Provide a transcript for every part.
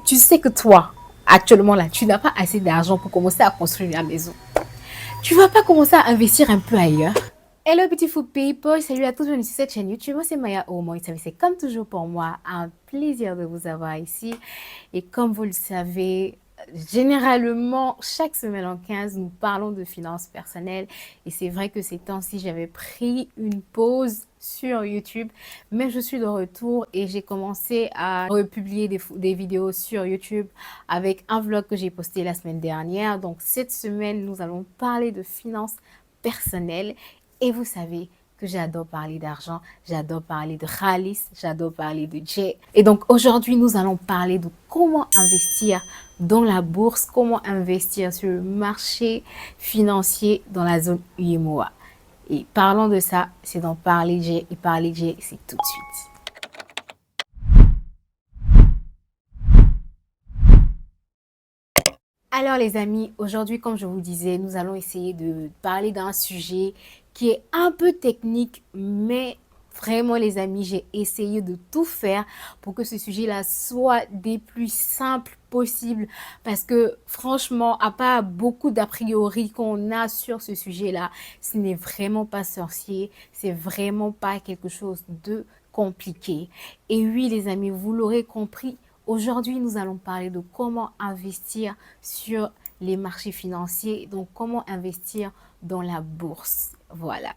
Tu sais que toi, actuellement là, tu n'as pas assez d'argent pour commencer à construire la maison. Tu vas pas commencer à investir un peu ailleurs? Hello beautiful people, salut à tous, bienvenue sur cette chaîne YouTube. Moi c'est Maya Omo et c'est comme toujours pour moi un plaisir de vous avoir ici. Et comme vous le savez, généralement chaque semaine en 15, nous parlons de finances personnelles. Et c'est vrai que ces temps-ci, j'avais pris une pause sur YouTube, mais je suis de retour et j'ai commencé à republier des vidéos sur YouTube avec un vlog que j'ai posté la semaine dernière. Donc cette semaine, nous allons parler de finances personnelles. Et vous savez que j'adore parler d'argent, j'adore parler de khalis, j'adore parler de jet. Et donc aujourd'hui, nous allons parler de comment investir dans la bourse, comment investir sur le marché financier dans la zone UEMOA. Et parlons de ça, c'est dans Parler Jet. Et Parler Jet, c'est tout de suite. Alors les amis, aujourd'hui, comme je vous disais, nous allons essayer de parler d'un sujet qui est un peu technique, mais vraiment les amis, j'ai essayé de tout faire pour que ce sujet-là soit des plus simples possibles parce que franchement, à part beaucoup d'a priori qu'on a sur ce sujet-là, ce n'est vraiment pas sorcier, c'est vraiment pas quelque chose de compliqué. Et oui les amis, vous l'aurez compris, aujourd'hui, nous allons parler de comment investir sur les marchés financiers, donc comment investir dans la bourse. Voilà.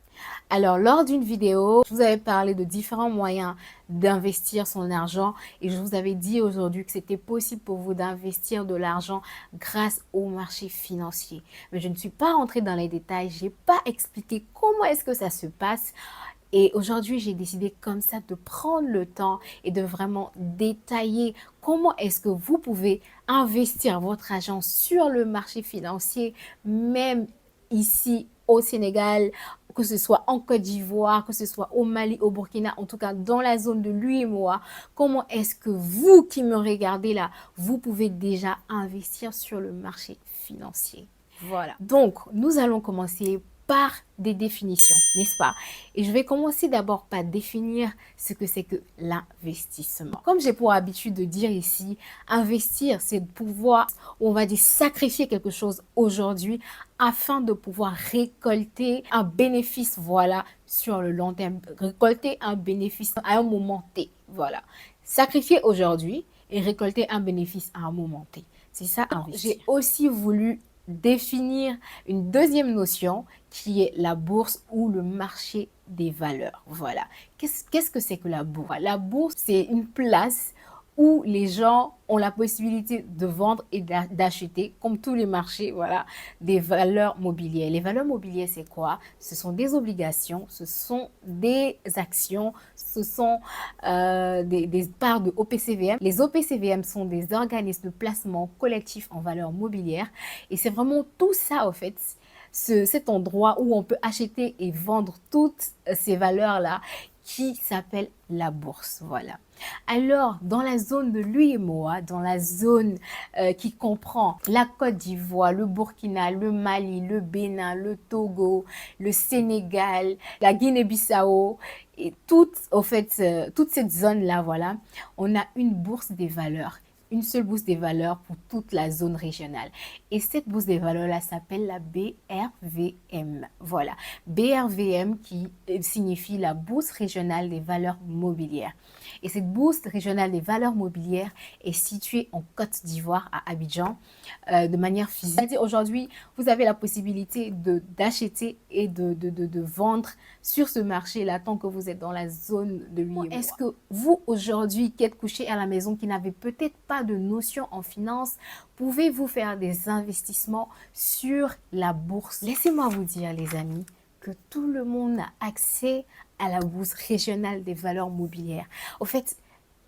Alors, lors d'une vidéo, je vous avais parlé de différents moyens d'investir son argent et je vous avais dit aujourd'hui que c'était possible pour vous d'investir de l'argent grâce au marché financier. Mais je ne suis pas rentrée dans les détails, je n'ai pas expliqué comment est-ce que ça se passe. Et aujourd'hui, j'ai décidé comme ça de prendre le temps et de vraiment détailler comment est-ce que vous pouvez investir votre argent sur le marché financier, même ici au Sénégal, que ce soit en Côte d'Ivoire, que ce soit au Mali, au Burkina, en tout cas dans la zone de l'UEMOA. Comment est-ce que vous qui me regardez là, vous pouvez déjà investir sur le marché financier? Voilà. Donc, nous allons commencer par des définitions, n'est-ce pas? Et je vais commencer d'abord par définir ce que c'est que l'investissement. Comme j'ai pour habitude de dire ici, investir, c'est de pouvoir, on va dire, sacrifier quelque chose aujourd'hui afin de pouvoir récolter un bénéfice, voilà, sur le long terme. Récolter un bénéfice à un moment T, voilà. Sacrifier aujourd'hui et récolter un bénéfice à un moment T. C'est ça, investir. J'ai aussi voulu définir une deuxième notion qui est la bourse ou le marché des valeurs. Voilà. Qu'est-ce que c'est que la bourse? La bourse, c'est une place où les gens ont la possibilité de vendre et d'acheter, comme tous les marchés, voilà, des valeurs mobilières. Les valeurs mobilières, c'est quoi? Ce sont des obligations, ce sont des actions, ce sont des parts de OPCVM. Les OPCVM sont des organismes de placement collectif en valeurs mobilières et c'est vraiment tout ça, en fait, cet endroit où on peut acheter et vendre toutes ces valeurs-là qui s'appelle la bourse. Voilà. Alors, dans la zone de l'UEMOA, dans la zone qui comprend la Côte d'Ivoire, le Burkina, le Mali, le Bénin, le Togo, le Sénégal, la Guinée-Bissau et toute cette zone-là, voilà, on a une bourse des valeurs. Une seule bourse des valeurs pour toute la zone régionale. Et cette bourse des valeurs-là s'appelle la BRVM. Voilà, BRVM qui signifie la bourse régionale des valeurs mobilières. Et cette bourse régionale des valeurs mobilières est située en Côte d'Ivoire, à Abidjan, de manière physique. C'est-à-dire aujourd'hui, vous avez la possibilité d'acheter et de vendre sur ce marché-là tant que vous êtes dans la zone de l'UEMOA. Est-ce que vous, aujourd'hui, qui êtes couché à la maison, qui n'avez peut-être pas de notion en finance, pouvez-vous faire des investissements sur la bourse? Laissez-moi vous dire, les amis, que tout le monde a accès à la bourse régionale des valeurs mobilières. En fait,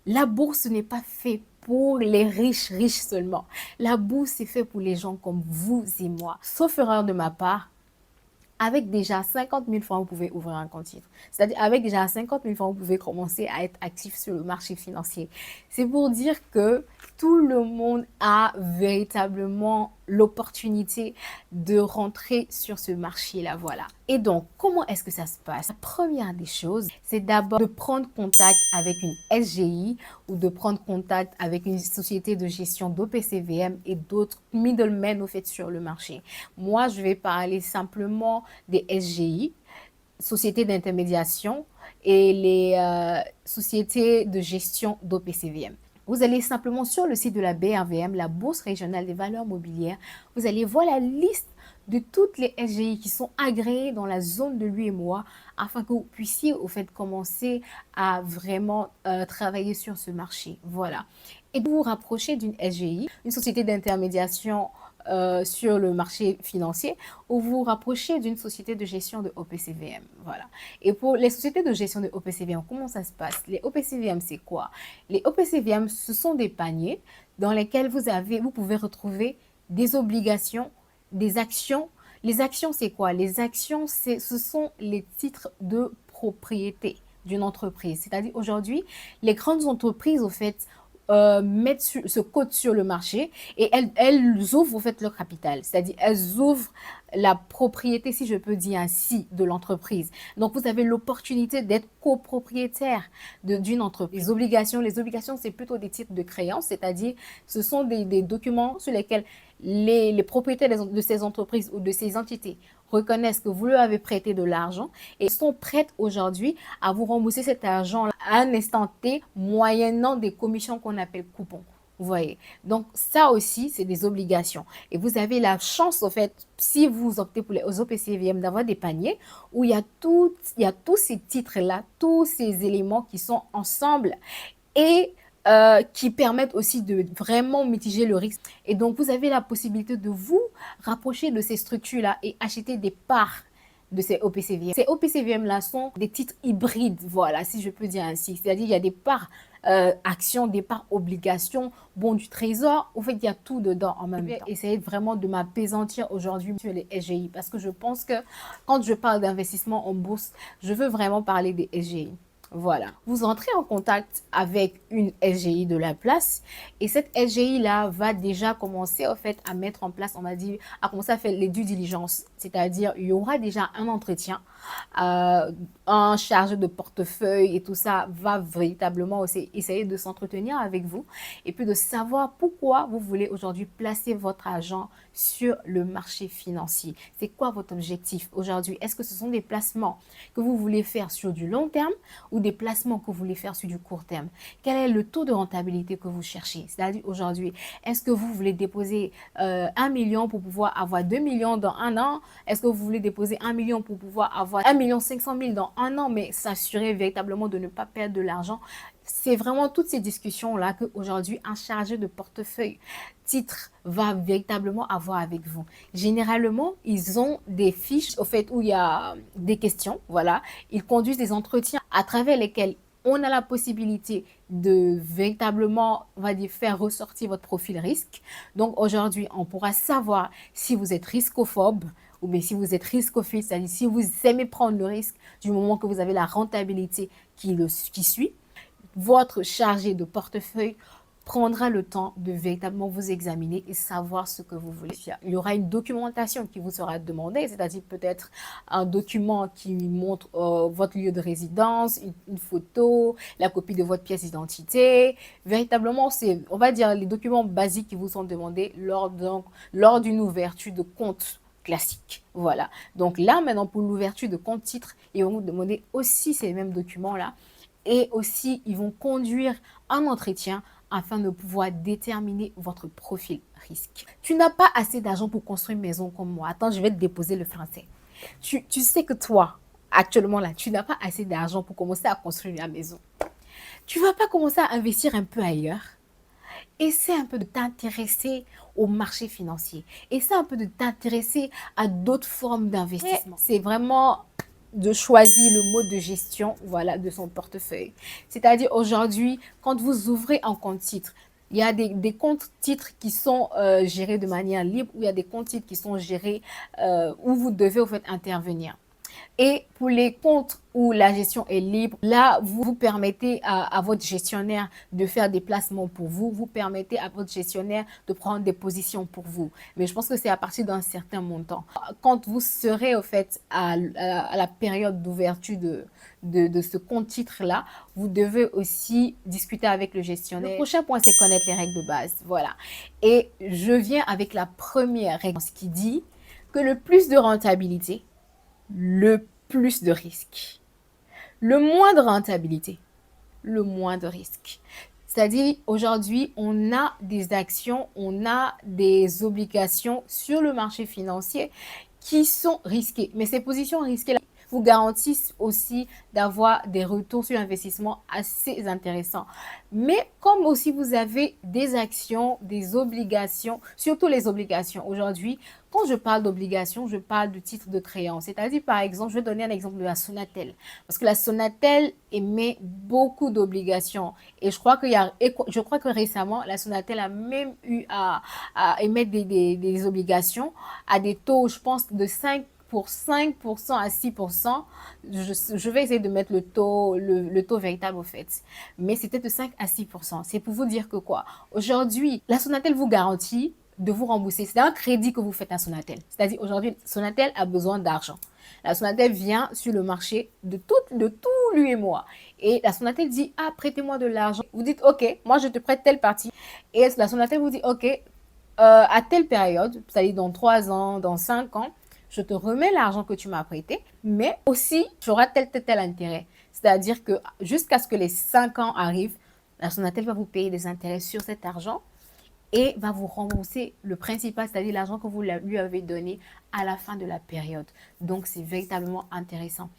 la bourse n'est pas faite pour les riches seulement. La bourse est faite pour les gens comme vous et moi. Sauf erreur de ma part, avec déjà 50 000 francs, vous pouvez ouvrir un compte titre. C'est-à-dire, avec déjà 50 000 francs, vous pouvez commencer à être actif sur le marché financier. C'est pour dire que tout le monde a véritablement l'opportunité de rentrer sur ce marché-là, voilà. Et donc, comment est-ce que ça se passe? La première des choses, c'est d'abord de prendre contact avec une SGI ou de prendre contact avec une société de gestion d'OPCVM et d'autres middlemen au fait sur le marché. Moi, je vais parler simplement des SGI, sociétés d'intermédiation et les sociétés de gestion d'OPCVM. Vous allez simplement sur le site de la BRVM, la Bourse régionale des valeurs mobilières. Vous allez voir la liste de toutes les SGI qui sont agréées dans la zone de l'UEMOA afin que vous puissiez au fait commencer à vraiment travailler sur ce marché. Voilà. Et vous vous rapprochez d'une SGI, une société d'intermédiation sur le marché financier, ou vous vous rapprochez d'une société de gestion de OPCVM. Voilà. Et pour les sociétés de gestion de OPCVM, comment ça se passe? Les OPCVM, c'est quoi? Les OPCVM, ce sont des paniers dans lesquels vous pouvez retrouver des obligations, des actions. Les actions, c'est quoi? Les actions, ce sont les titres de propriété d'une entreprise. C'est-à-dire aujourd'hui, les grandes entreprises, au fait, mettent ce code sur le marché et elles ouvrent au fait leur capital, c'est-à-dire elles ouvrent la propriété, si je peux dire ainsi, de l'entreprise. Donc vous avez l'opportunité d'être copropriétaire d'une entreprise. Les obligations, c'est plutôt des titres de créance, c'est-à-dire ce sont des documents sur lesquels les propriétaires de ces entreprises ou de ces entités reconnaissent que vous leur avez prêté de l'argent et sont prêtes aujourd'hui à vous rembourser cet argent à un instant T, moyennant des commissions qu'on appelle coupons. Vous voyez. Donc, ça aussi, c'est des obligations. Et vous avez la chance, au fait, si vous optez pour les OPCVM, d'avoir des paniers où il y a tous ces titres-là, tous ces éléments qui sont ensemble et qui permettent aussi de vraiment mitiger le risque. Et donc, vous avez la possibilité de vous rapprocher de ces structures-là et acheter des parts de ces OPCVM. Ces OPCVM-là sont des titres hybrides, voilà, si je peux dire ainsi. C'est-à-dire, il y a des parts actions, des parts obligations, bons du trésor. Au fait, il y a tout dedans en même temps. Je vais essayer vraiment de m'apaisantir aujourd'hui sur les SGI parce que je pense que quand je parle d'investissement en bourse, je veux vraiment parler des SGI. Voilà. Vous entrez en contact avec une SGI de la place et cette SGI-là va déjà commencer en fait à mettre en place, on va dire, à commencer à faire les due diligence. C'est-à-dire, il y aura déjà un entretien, un chargé de portefeuille et tout ça va véritablement aussi essayer de s'entretenir avec vous et puis de savoir pourquoi vous voulez aujourd'hui placer votre argent sur le marché financier. C'est quoi votre objectif aujourd'hui? Est-ce que ce sont des placements que vous voulez faire sur du long terme ou des placements que vous voulez faire sur du court terme? Quel est le taux de rentabilité que vous cherchez? C'est-à-dire aujourd'hui, est-ce que vous voulez déposer 1 million pour pouvoir avoir 2 millions dans un an? Est-ce que vous voulez déposer 1 million pour pouvoir avoir 1,5 million dans un an, mais s'assurer véritablement de ne pas perdre de l'argent? C'est vraiment toutes ces discussions-là qu'aujourd'hui, un chargé de portefeuille titre va véritablement avoir avec vous. Généralement, ils ont des fiches au fait où il y a des questions, voilà. Ils conduisent des entretiens à travers lesquels on a la possibilité de véritablement, on va dire, faire ressortir votre profil risque. Donc aujourd'hui, on pourra savoir si vous êtes riscophobe ou bien si vous êtes riscophile, c'est-à-dire si vous aimez prendre le risque du moment que vous avez la rentabilité qui suit. Votre chargé de portefeuille prendra le temps de véritablement vous examiner et savoir ce que vous voulez faire. Il y aura une documentation qui vous sera demandée, c'est-à-dire peut-être un document qui montre votre lieu de résidence, une photo, la copie de votre pièce d'identité. Véritablement, c'est, on va dire, les documents basiques qui vous sont demandés lors d'une ouverture de compte classique. Voilà. Donc là, maintenant, pour l'ouverture de compte titre, ils vont vous demander aussi ces mêmes documents-là. Et aussi, ils vont conduire un entretien afin de pouvoir déterminer votre profil risque. Tu n'as pas assez d'argent pour construire une maison comme moi. Attends, je vais te déposer le français. Tu sais que toi, actuellement là, tu n'as pas assez d'argent pour commencer à construire la maison. Tu ne vas pas commencer à investir un peu ailleurs. Essaie un peu de t'intéresser au marché financier. Essaie un peu de t'intéresser à d'autres formes d'investissement. C'est vraiment de choisir le mode de gestion, voilà, de son portefeuille. C'est-à-dire aujourd'hui, quand vous ouvrez un compte titre, il y a des comptes titres qui sont gérés de manière libre ou il y a des comptes titres qui sont gérés où vous devez au fait intervenir. Et pour les comptes où la gestion est libre, là, vous permettez à votre gestionnaire de faire des placements pour vous, vous permettez à votre gestionnaire de prendre des positions pour vous. Mais je pense que c'est à partir d'un certain montant. Quand vous serez, au fait, à la période d'ouverture de ce compte titre-là, vous devez aussi discuter avec le gestionnaire. Le prochain point, c'est connaître les règles de base. Voilà. Et je viens avec la première règle qui dit que le plus de rentabilité, le plus de risques. Le moins de rentabilité, le moins de risques. C'est-à-dire, aujourd'hui, on a des actions, on a des obligations sur le marché financier qui sont risquées. Mais ces positions risquées vous garantissent aussi d'avoir des retours sur investissement assez intéressants. Mais comme aussi vous avez des actions, des obligations, surtout les obligations aujourd'hui, quand je parle d'obligations, je parle de titres de créance. C'est-à-dire, par exemple, je vais donner un exemple de la Sonatel. Parce que la Sonatel émet beaucoup d'obligations. Et je crois que récemment, la Sonatel a même eu à émettre des obligations à des taux, je pense, de 5% à 6%. Je vais essayer de mettre le taux véritable au fait. Mais c'était de 5 à 6%. C'est pour vous dire que quoi? Aujourd'hui, la Sonatel vous garantit de vous rembourser. C'est un crédit que vous faites à Sonatel. C'est-à-dire aujourd'hui, Sonatel a besoin d'argent. La Sonatel vient sur le marché de tout lui et moi. Et la Sonatel dit, ah, prêtez-moi de l'argent. Vous dites, ok, moi je te prête telle partie. Et la Sonatel vous dit, ok, à telle période, c'est-à-dire dans 3 ans, dans 5 ans, je te remets l'argent que tu m'as prêté, mais aussi, tu auras tel intérêt. C'est-à-dire que jusqu'à ce que les 5 ans arrivent, la Sonatel va vous payer des intérêts sur cet argent et va vous rembourser le principal, c'est-à-dire l'argent que vous lui avez donné à la fin de la période. Donc, c'est véritablement intéressant.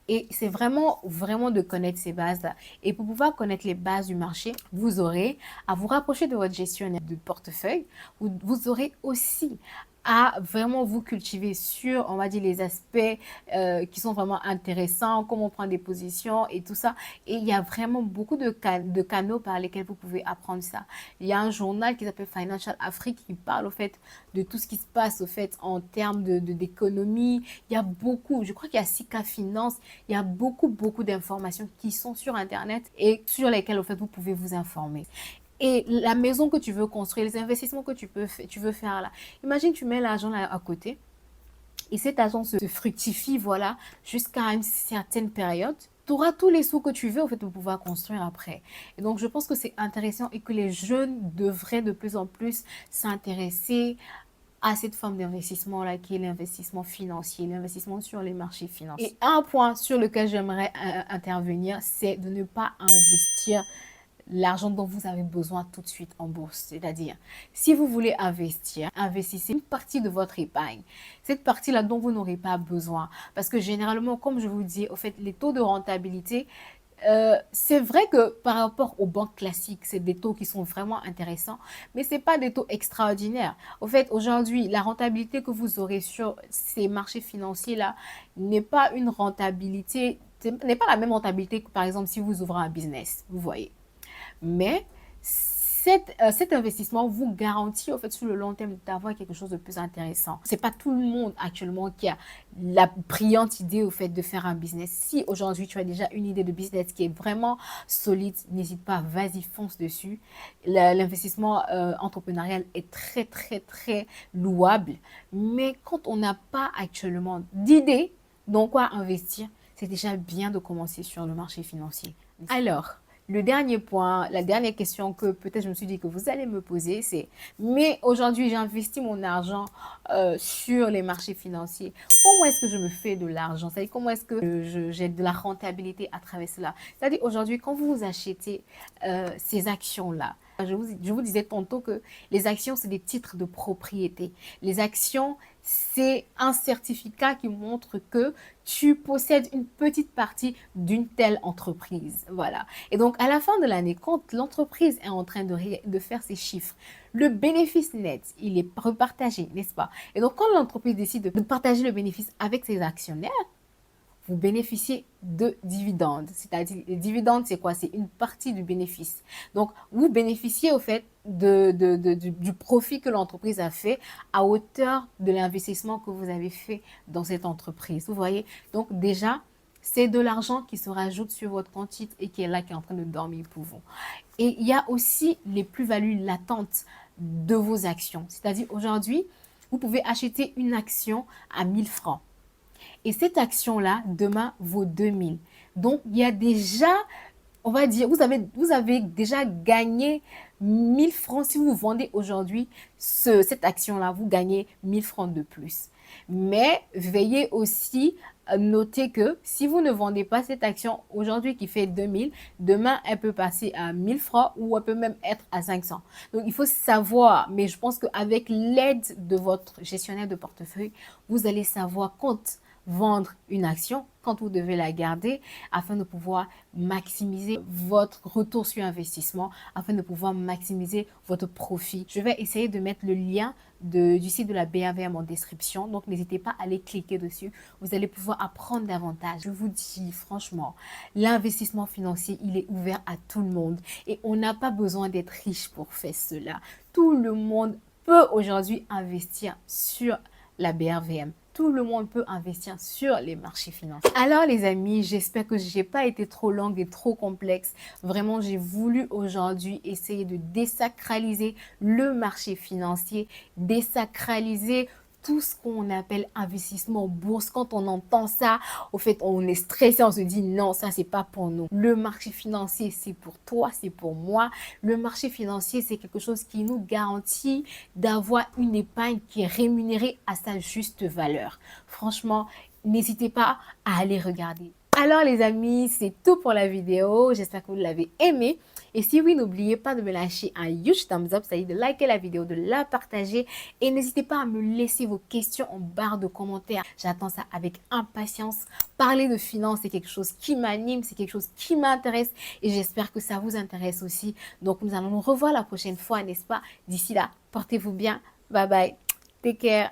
Et c'est vraiment, vraiment de connaître ces bases-là. Et pour pouvoir connaître les bases du marché, vous aurez à vous rapprocher de votre gestionnaire de portefeuille. Vous aurez aussi à vraiment vous cultiver sur, on va dire, les aspects qui sont vraiment intéressants, comment prendre des positions et tout ça. Et il y a vraiment beaucoup de canaux par lesquels vous pouvez apprendre ça. Il y a un journal qui s'appelle Financial Afrique qui parle au fait de tout ce qui se passe au fait en termes d'économie. Il y a beaucoup, je crois qu'il y a Sika Finance, il y a beaucoup d'informations qui sont sur Internet et sur lesquelles au fait vous pouvez vous informer. Et la maison que tu veux construire, les investissements que tu veux faire là. Imagine, tu mets l'argent là à côté et cet argent se fructifie, voilà, jusqu'à une certaine période. Tu auras tous les sous que tu veux, en fait, pour pouvoir construire après. Et donc, je pense que c'est intéressant et que les jeunes devraient de plus en plus s'intéresser à cette forme d'investissement-là qui est l'investissement financier, l'investissement sur les marchés financiers. Et un point sur lequel j'aimerais intervenir, c'est de ne pas investir l'argent dont vous avez besoin tout de suite en bourse. C'est-à-dire, si vous voulez investir, investissez une partie de votre épargne. Cette partie-là dont vous n'aurez pas besoin. Parce que généralement, comme je vous dis, au fait, les taux de rentabilité, c'est vrai que par rapport aux banques classiques, c'est des taux qui sont vraiment intéressants, mais ce n'est pas des taux extraordinaires. Au fait, aujourd'hui, la rentabilité que vous aurez sur ces marchés financiers-là n'est pas une rentabilité, n'est pas la même rentabilité que par exemple si vous ouvrez un business, vous voyez. Mais cet investissement vous garantit au fait sur le long terme d'avoir quelque chose de plus intéressant. C'est pas tout le monde actuellement qui a la brillante idée au fait de faire un business. Si aujourd'hui tu as déjà une idée de business qui est vraiment solide, n'hésite pas, vas-y, fonce dessus. L'investissement entrepreneurial est très louable. Mais quand on n'a pas actuellement d'idée dans quoi investir, c'est déjà bien de commencer sur le marché financier. Alors, le dernier point, la dernière question que peut-être je me suis dit que vous allez me poser, c'est mais aujourd'hui j'investis mon argent sur les marchés financiers. Comment est-ce que je me fais de l'argent? C'est-à-dire comment est-ce que j'ai de la rentabilité à travers cela? C'est-à-dire aujourd'hui quand vous achetez ces actions-là, je vous disais tantôt que les actions, c'est des titres de propriété. Les actions, c'est un certificat qui montre que tu possèdes une petite partie d'une telle entreprise. Voilà. Et donc, à la fin de l'année, quand l'entreprise est en train de faire ses chiffres, le bénéfice net, il est repartagé, n'est-ce pas? Et donc, quand l'entreprise décide de partager le bénéfice avec ses actionnaires, vous bénéficiez de dividendes. C'est-à-dire, les dividendes, c'est quoi? C'est une partie du bénéfice. Donc, vous bénéficiez au fait du profit que l'entreprise a fait à hauteur de l'investissement que vous avez fait dans cette entreprise. Vous voyez? Donc déjà, c'est de l'argent qui se rajoute sur votre compte titre et qui est là, qui est en train de dormir pour vous. Et il y a aussi les plus-values latentes de vos actions. C'est-à-dire aujourd'hui, vous pouvez acheter une action à 1000 francs. Et cette action-là, demain, vaut 2000. Donc, il y a déjà, on va dire, vous avez déjà gagné 1000 francs. Si vous vendez aujourd'hui cette action-là, vous gagnez 1000 francs de plus. Mais veillez aussi à noter que si vous ne vendez pas cette action aujourd'hui qui fait 2000, demain, elle peut passer à 1000 francs ou elle peut même être à 500. Donc, il faut savoir, mais je pense qu'avec l'aide de votre gestionnaire de portefeuille, vous allez savoir quand vendre une action, quand vous devez la garder, afin de pouvoir maximiser votre retour sur investissement, afin de pouvoir maximiser votre profit. Je vais essayer de mettre le lien du site de la BAVM en description, donc n'hésitez pas à aller cliquer dessus. Vous allez pouvoir apprendre davantage. Je vous dis franchement, l'investissement financier, il est ouvert à tout le monde et on n'a pas besoin d'être riche pour faire cela. Tout le monde peut aujourd'hui investir sur la BRVM. Tout le monde peut investir sur les marchés financiers. Alors les amis, j'espère que je n'ai pas été trop longue et trop complexe. Vraiment, j'ai voulu aujourd'hui essayer de désacraliser le marché financier, désacraliser tout ce qu'on appelle investissement en bourse. Quand on entend ça, au fait, on est stressé, on se dit non, ça, c'est pas pour nous. Le marché financier, c'est pour toi, c'est pour moi. Le marché financier, c'est quelque chose qui nous garantit d'avoir une épargne qui est rémunérée à sa juste valeur. Franchement, n'hésitez pas à aller regarder. Alors les amis, c'est tout pour la vidéo. J'espère que vous l'avez aimé. Et si oui, n'oubliez pas de me lâcher un huge thumbs up, c'est-à-dire de liker la vidéo, de la partager. Et n'hésitez pas à me laisser vos questions en barre de commentaires. J'attends ça avec impatience. Parler de finances, c'est quelque chose qui m'anime, c'est quelque chose qui m'intéresse. Et j'espère que ça vous intéresse aussi. Donc nous allons nous revoir la prochaine fois, n'est-ce pas? D'ici là, portez-vous bien. Bye bye. Take care.